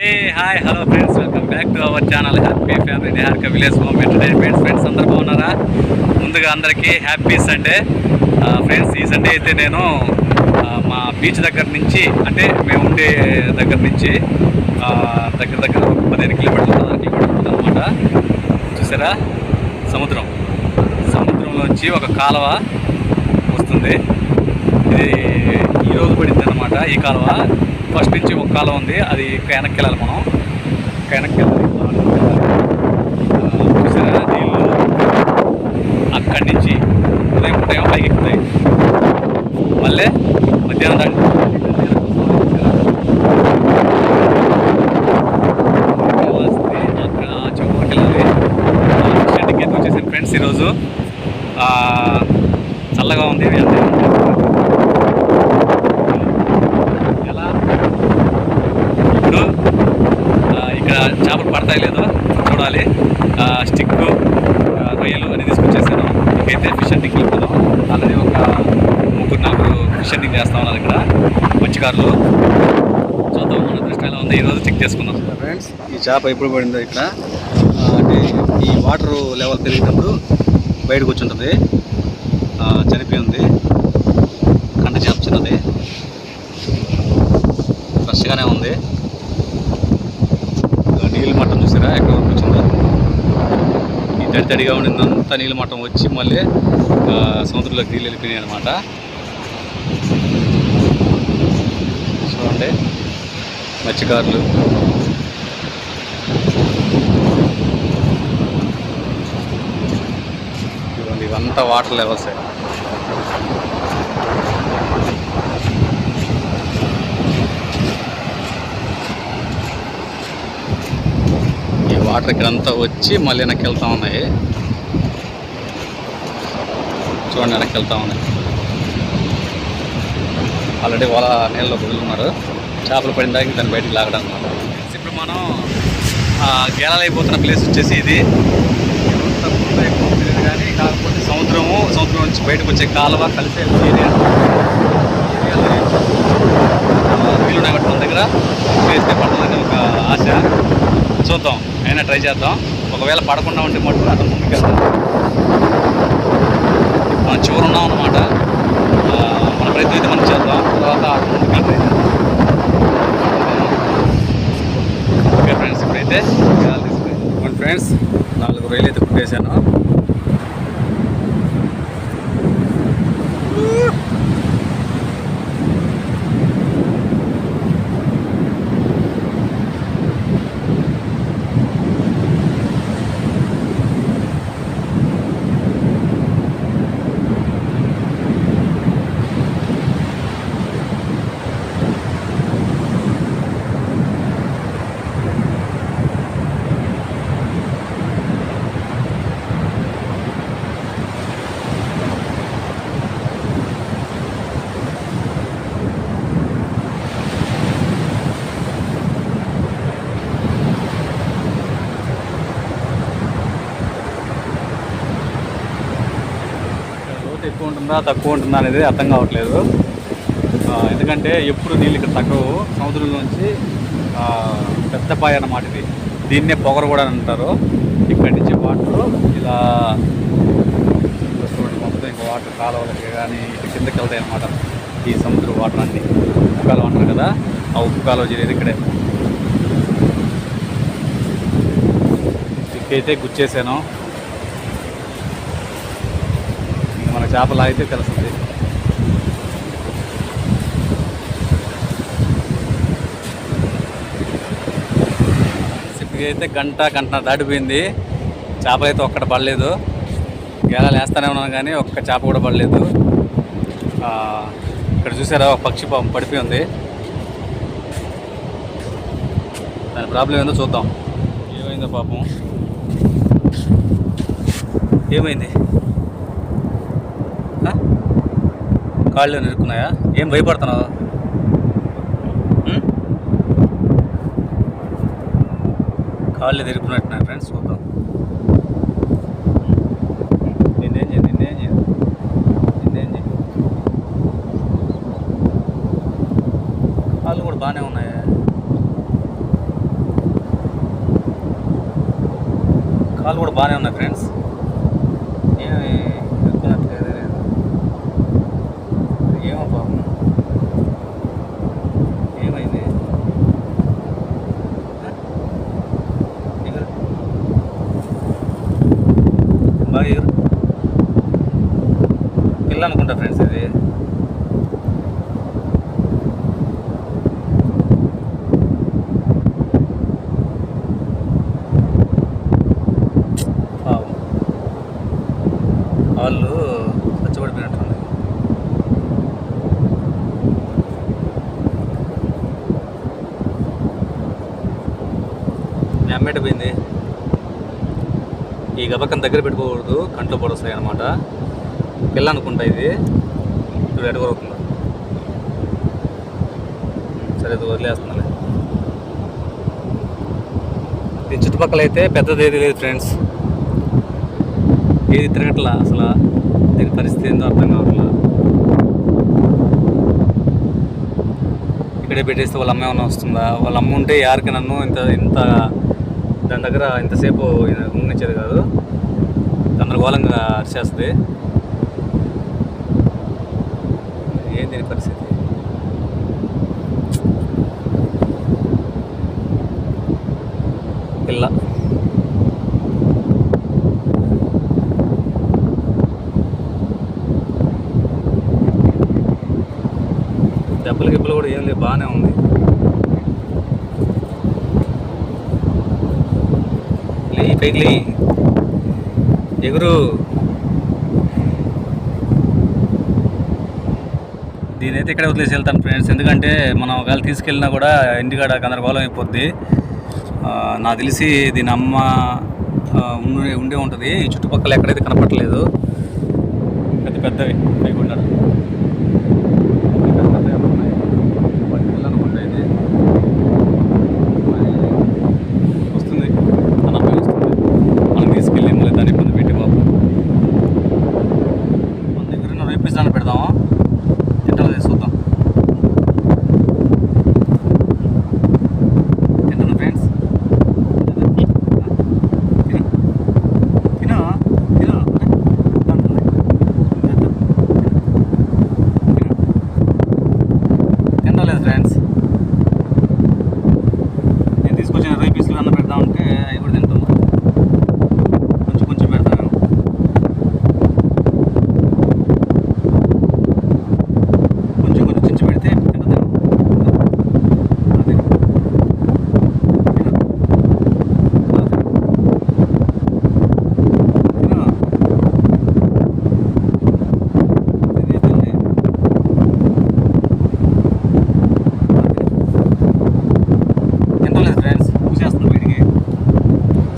Hey hi hello friends, welcome back to our channel happy family Niharika village home entertainments. Friends అందరూ బాగున్నారా? ముందుగా అందరికీ happy Sunday. Friends, ఈ Sunday అయితే నేను మా బీచ్ దగ్గర నుంచి, అంటే మేము ఉండే దగ్గర నుంచి దగ్గర 15 కిలోమీటర్ల అనమాట. చూసారా, సముద్రంలోంచి ఒక కాలువ వస్తుంది. ఇది ఈరోజు పడింది అనమాట. ఈ కాలువ ఫస్ట్ నుంచి ఒక కాలువ ఉంది, అది వెనక్కి వెళ్ళాలి. మనం వెనక్కి వెళ్ళాలి. చూసారా, నీళ్ళు అక్కడి నుంచి ఉదయం పైకి ఎక్కుతాయి, మళ్ళీ మధ్యాహ్నం దాకా అక్కడ చెవుకి వెళ్ళాలి. షెడ్కి ఎత్తు వచ్చేసాను ఫ్రెండ్స్. ఈరోజు చల్లగా ఉంది. ఎలా ఇప్పుడు ఇక్కడ చేపలు పడతాయి లేదో చూడాలి. స్టిక్కు, రొయ్యలు అని తీసుకొచ్చేసాను. ఇంకైతే ఫిష్ హంటింగ్కి వెళ్తున్నాం. ఆల్రెడీ ఒక 3-4 ఫిష్ హంటింగ్ చేస్తా ఉన్నారు ఇక్కడ మత్స్యకారులు. చూద్దాం మన దృష్టి ఎలా ఉంది. ఈరోజు చెక్ చేసుకుందాం ఫ్రెండ్స్. ఈ చేప ఎప్పుడు పడిందో ఇక్కడ అంటే ఈ వాటర్ లెవెల్ పెరిగినప్పుడు బయటకు వచ్చి ఉంటుంది. చనిపోయి ఉంది. కండ చేప చిన్నది, ఫ్రెష్గానే ఉంది. నీళ్ళ మట్టం చూసారా ఎక్కడ వరకు వచ్చిందో. ఈ తడిగా ఉండిందంతా నీళ్ళ మట్టం వచ్చి మళ్ళీ సముద్రంలోకి నీళ్ళు వెళ్ళిపోయినాయి అనమాట. చూడండి, మత్స్యకారులు ఇవంతా వాటర్ లెవెల్సే. ఈ వాటర్ ఇక్కడంతా వచ్చి మళ్ళీ వెనక్కి వెళ్తూ ఉన్నాయి. చూడండి, వెనక్కి వెళ్తూ ఉన్నాయి. ఆల్రెడీ వాళ్ళ నీళ్ళలో వదులున్నారు. చేపలు పడిన దాకా దాన్ని బయటికి లాగడం. ఇప్పుడు మనం గేలాలు అయిపోతున్న ప్లేస్ వచ్చేసి ఇది. కానీ కాకపోతే సముద్రం నుంచి బయటకు వచ్చే కాలువ కలిసే ఏరియా. వీళ్ళు ఉన్నాయి మన దగ్గర వేస్తే పడుతుందని ఒక ఆశ. చూద్దాం, అయినా ట్రై చేద్దాం. ఒకవేళ పడకుండా ఉంటే మటుకు అతను ముందుకు వెళ్తాం. మనం చివరి ఉన్నాం అనమాట. మన ప్రయత్నం అయితే మనం చేద్దాం. తర్వాత ముందుకు ట్రై చేద్దాం. ఓకే ఫ్రెండ్స్, ఇప్పుడైతే తీసుకుని ఫ్రెండ్స్ 4 రొయ్యలు అయితే కుట్టేశాను. ఎక్కువ ఉంటుందా తక్కువ ఉంటుందా అనేది అర్థం కావట్లేదు. ఎందుకంటే ఎప్పుడు నీళ్ళు ఇక్కడ తక్కువ. సముద్రంలోంచి పెద్ద పాయ అన్నమాట ఇది. దీన్నే పొగరు కూడా అంటారు. ఇక్కడి నుంచి వాటర్ ఇలా మొత్తం ఇంకా వాటర్ కాలువలకి కానీ ఇటు కిందకి వెళ్తాయి అన్నమాట. ఈ సముద్ర వాటర్ అన్నీ ఉప్పు కాలువ అంటారు కదా, ఆ ఉప్పు కాలువ జరిగేది ఇక్కడే. ఇక్కడైతే గుచ్చేసాను. మన చేపలు అయితే తెలుస్తుంది. ఇప్పటికైతే గంట దాటిపోయింది. చేపలు అయితే ఒక్కటి పడలేదు. గేలాలు వేస్తూనే ఉన్నాను కానీ ఒక్క చేప కూడా పడలేదు. ఇక్కడ చూసారా, ఒక పక్షి పాపం పడిపోయి ఉంది. దాని ప్రాబ్లం ఏందో చూద్దాం. ఏమైందో పాపం, ఏమైంది? కాళ్ళు నిరుక్కున్నాయా? ఏం భయపడుతున్నావు? కాళ్ళు తిరుక్కున్నట్టున్నాయి ఫ్రెండ్స్. చూద్దాం. నిన్నేం చేయి. కాళ్ళు కూడా బాగానే ఉన్నాయి. కాళ్ళు కూడా బాగానే ఉన్నాయి ఫ్రెండ్స్, ఏమి ఎక్కున్నట్లేదు లేదు. ఏమో పాపం ఏమైంది? బాగా ఎగురు పిల్ల అనుకుంటా ఫ్రెండ్స్ ఇది. వాళ్ళు స్వచ్ఛపడిపోయినట్టుంది. మీ అమ్మేట పోయింది. ఈ గబక్కన దగ్గర పెట్టుకోకూడదు, కంట్లో పొడొస్తాయి అన్నమాట. పిల్ల అనుకుంటా ఇది. ఇప్పుడు ఎడగొరుతుందా? సరే ఇది వదిలేస్తున్నాలే. దీని చుట్టుపక్కల అయితే పెద్దది ఏది లేదు ఫ్రెండ్స్, ఏది తిరగట్లా అసలు. దీని పరిస్థితి ఏందో అర్థం కావట్లా. ఇక్కడే పెట్టేస్తే వాళ్ళ అమ్మ ఏమన్నా వస్తుందా? వాళ్ళ అమ్మ ఉంటే యారికి నన్ను ఇంత దాని దగ్గర ఇంతసేపు ఉండనిచ్చేది కాదు, గందరగోళంగా అరిచేస్తుంది. ఏం దీని పరిస్థితి? పిల్ల దెబ్బలు గిబ్బలు కూడా ఏం లేదు, బాగానే ఉంది. పైకి లే, ఎగురు. దీనైతే ఇక్కడే వదిలేసి వెళ్తాను ఫ్రెండ్స్, ఎందుకంటే మనం ఒకవేళ తీసుకెళ్ళినా కూడా ఇంటికాడ గందరగోళం అయిపోద్ది. నాకు తెలిసి దీని అమ్మ ఉండే ఉంటుంది. ఈ చుట్టుపక్కల ఎక్కడైతే కనపడలేదు. పెద్ద పెద్దవి పైకి ఉన్నాడు. వస్తుంది మన అమ్మాయి వస్తుంది, మనం తీసుకెళ్ళి మళ్ళీ దాన్ని ఇబ్బంది పెట్టి బాబు. మన దగ్గర ఉన్న వేపిస్తాను పెడదాము, తింటాలో చూద్దాం. తింటాను ఫ్రెండ్స్, తినలేదు ఫ్రెండ్స్. నేను తీసుకొచ్చిన 20 పీసులు అన్న పెడదామంటే అవి కూడా తింటాం. కొంచెం కొంచెం పెడతాను. కొంచెం కొంచెం చించి పెడితే తింటాను.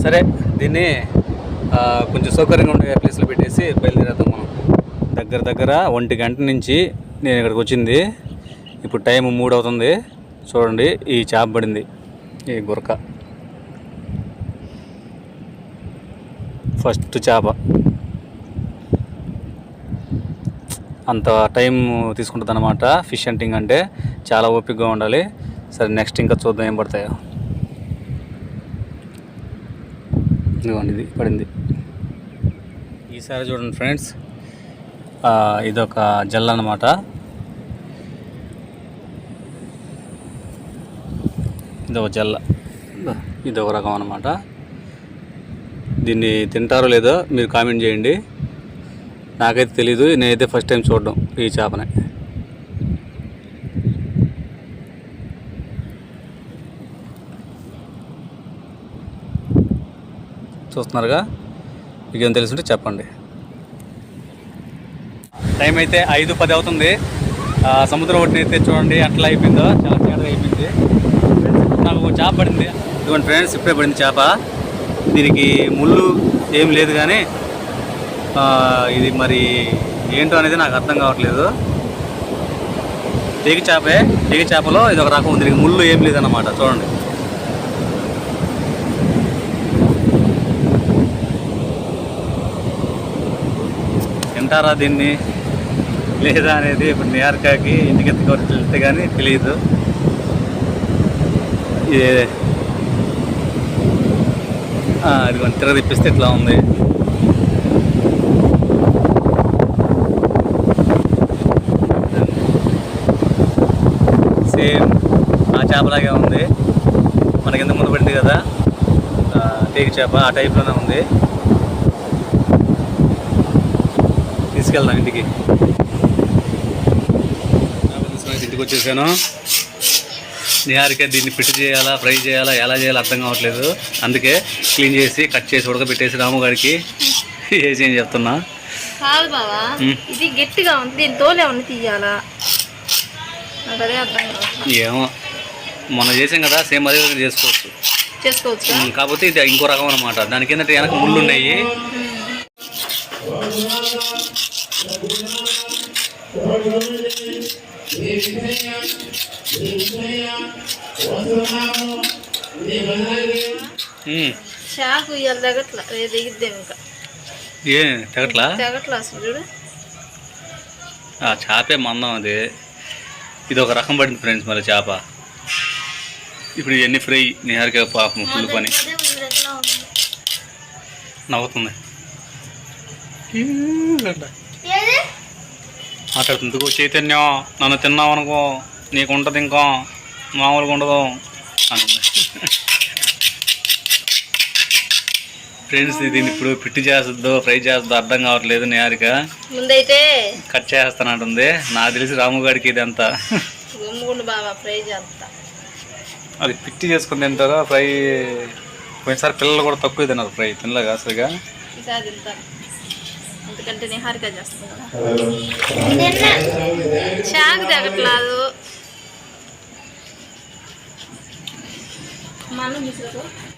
సరే దీన్ని కొంచెం సౌకర్యంగా ఉండే ప్లేస్లో పెట్టేసి బయలుదేరేద్దాం మనం. దగ్గర 1 గంట నుంచి నేను ఇక్కడికి వచ్చింది. ఇప్పుడు టైం 3 అవుతుంది. చూడండి, ఈ చేప పడింది, ఈ గురక ఫస్ట్ చేప. అంత టైం తీసుకుంటుంది అన్నమాట ఫిష్ హంటింగ్ అంటే. చాలా ఓపికగా ఉండాలి. సరే నెక్స్ట్ ఇంకా చూద్దాం ఏం పడతాయో. ఇదిగోండి, ఇది పడింది. ఈసారి చూడండి ఫ్రెండ్స్, ఇదొక జల్ల అన్నమాట. ఇదొక జల్ల, ఇదొక రకం అన్నమాట. దీన్ని తింటారో లేదో మీరు కామెంట్ చేయండి. నాకైతే తెలీదు, నేనైతే ఫస్ట్ టైం చూడడం ఈ చేపని. చూస్తున్నారుగా, మీకేం తెలుసుంటే చెప్పండి. టైం అయితే 5:10 అవుతుంది. సముద్రం ఒడ్డున అయితే చూడండి అట్లా అయిపోయిందో, చాలా తేడా అయిపోయింది. నాకు చేప పడింది. ఇదిగోండి ఫ్రెండ్స్, ఇప్పుడే పడింది చేప. దీనికి ముళ్ళు ఏం లేదు, కానీ ఇది మరి ఏంటో అనేది నాకు అర్థం కావట్లేదు. తీగ చేపే, తీగ చేపలో ఇది ఒక రకం. దీనికి ముళ్ళు ఏం లేదన్నమాట. చూడండి, తింటారా దీన్ని లేదా అనేది ఇప్పుడు నియార్కాకి ఇంటికి ఎత్తుకొని వెళ్తే కానీ తెలియదు. అది కొంచెం తిరగ తిప్పిస్తే ఇట్లా ఉంది. సేమ్ ఆ చేపలాగే ఉంది, మనకి ఎంత ముందు పడింది కదా టేకు చేప, ఆ టైప్లోనే ఉంది. తీసుకెళ్దాం ఇంటికి. ఇంటికి వచ్చేసాను. నిహారిక దీన్ని పిట్టి చేయాలా, ఫ్రై చేయాలా, ఎలా చేయాలో అర్థం కావట్లేదు. అందుకే క్లీన్ చేసి కట్ చేసి ఉడకబెట్టేసి రాము గారికి వేసి ఏం చెప్తున్నా. కాదు బావా, ఇది గట్టిగా ఉంది, దీని తోలే ఉంది తీయాలా, నాకు అదే అర్థం కాదు. ఏమో మొన్న చేసాం కదా, సేమ్ అదే విధంగా చేసుకోవచ్చు. కాకపోతే ఇది ఇంకో రకం అనమాట. దానికి ఏంటంటే వెనక ముళ్ళు ఉన్నాయి. చాకు ఇవాళ తెగట్లా, దిగిద్దేమి ఇంకా. ఏ తెగట్లా అసలు చూడు, ఆ చేపే మందం అది. ఇది ఒక రకం పడింది ఫ్రెండ్స్ మరి చేప. ఇప్పుడు ఇవన్నీ ఫ్రై. నిహారిక పాపం ఫుల్ పని నవ్వుతుంది, మాట్లాడుతుంది. చైతన్యం నన్ను తిన్నావు అనుకో నీకు ఉంటుంది, ఇంకా మామూలుగా ఉండదు అంటుంది. ఫ్రెండ్స్ దీన్ని ఇప్పుడు పిట్టి చేస్తుందో ఫ్రై చేస్తుందో అర్థం కావట్లేదు. నిహారిక ముందైతే కట్ చేస్తానంటుంది. నాకు తెలిసి రాముగాడికి ఇది అంతా ఫ్రై చేస్తా. అది పిట్టి చేసుకుని తింటారా ఫ్రై? పోయినసారి పిల్లలు కూడా తక్కువ తిన్నారు ఫ్రై, తినలేక అసలుగా. ఎందుకంటే నిహారిక చేస్తుంది కదా, చాకు తగ్గట్లేదు. మనం